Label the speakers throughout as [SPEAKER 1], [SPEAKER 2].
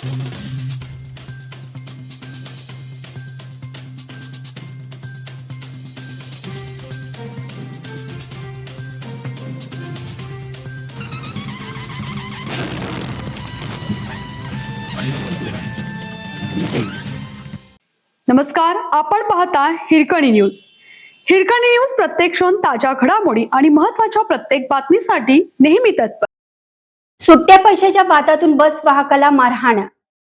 [SPEAKER 1] नमस्कार, आपण पाहता हिरकणी न्यूज. हिरकणी न्यूज प्रत्येक क्षण ताज्या घडामोडी आणि महत्त्वाच्या प्रत्येक बातमीसाठी नेहमी तत्पर.
[SPEAKER 2] सुट्ट्या पैशाच्या वादातून बस वाहकाला मारहाण.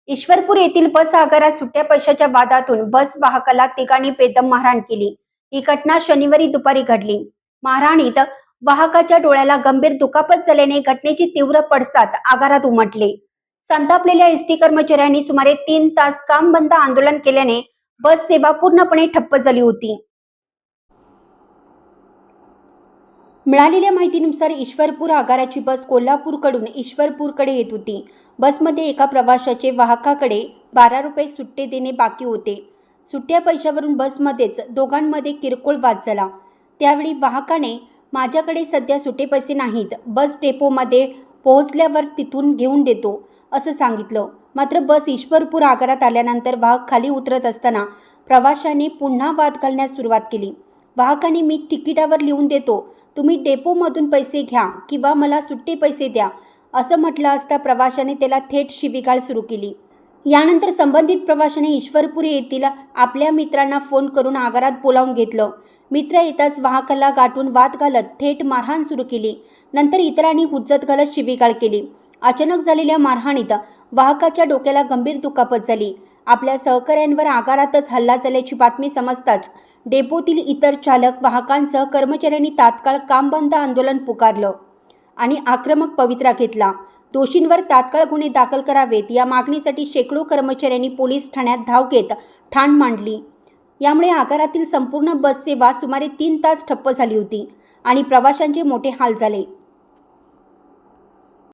[SPEAKER 2] ईश्वरपूर येथील बस आगारात सुट्ट्या पैशाच्या वादातून बस वाहकाला तिघांनी बेदम मारहाण केली. ही घटना शनिवारी दुपारी घडली. मारहाणीत वाहकाच्या डोळ्याला गंभीर दुखापत झाल्याने घटनेची तीव्र पडसाद आगारात उमटले. संतापलेल्या एसटी कर्मचाऱ्यांनी सुमारे 3 तास काम बंद आंदोलन केल्याने बस सेवा पूर्णपणे ठप्प झाली होती. मिळालेल्या माहितीनुसार ईश्वरपूर आगाराची बस कोल्हापूरकडून ईश्वरपूरकडे येत होती. बसमध्ये एका प्रवाशाचे वाहकाकडे 12 रुपये सुट्टे देणे बाकी होते. सुट्ट्या पैशावरून बसमध्येच दोघांमध्ये किरकोळ वाद झाला. त्यावेळी वाहकाने माझ्याकडे सध्या सुट्टे पैसे नाहीत, बस डेपोमध्ये पोहोचल्यावर तिथून घेऊन देतो असं सांगितलं. मात्र बस ईश्वरपूर आगारात आल्यानंतर वाहक खाली उतरत असताना प्रवाशाने पुन्हा वाद घालण्यास सुरुवात केली. वाहकाने मी तिकिटावर लिहून देतो, तुम्ही डेपोमधून पैसे घ्या किंवा मला सुट्टे पैसे द्या असं म्हटलं असता प्रवाशाने त्याला थेट शिवीगाळ सुरू केली. यानंतर संबंधित प्रवाशाने ईश्वरपूर येथील आपल्या मित्रांना फोन करून आगारात बोलावून घेतलं. मित्र येताच वाहकाला गाठून वाद घालत थेट मारहाण सुरू केली. नंतर इतरांनी हुज्जत घालत शिवीगाळ केली. अचानक झालेल्या मारहाणीत वाहकाच्या डोक्याला गंभीर दुखापत झाली. आपल्या सहकाऱ्यांवर आगारातच हल्ला झाल्याची बातमी समजताच डेपोतील इतर चालक वाहकांसह कर्मचाऱ्यांनी तात्काळ काम बंद आंदोलन पुकारलं आणि आक्रमक पवित्रा घेतला. दोषींवर तात्काळ गुन्हे दाखल करावेत या मागणीसाठी शेकडो कर्मचाऱ्यांनी पोलीस ठाण्यात धाव घेत ठाण मांडली. यामुळे आगारातील संपूर्ण बस सेवा सुमारे 3 तास ठप्प झाली होती आणि प्रवाशांचे मोठे हाल झाले.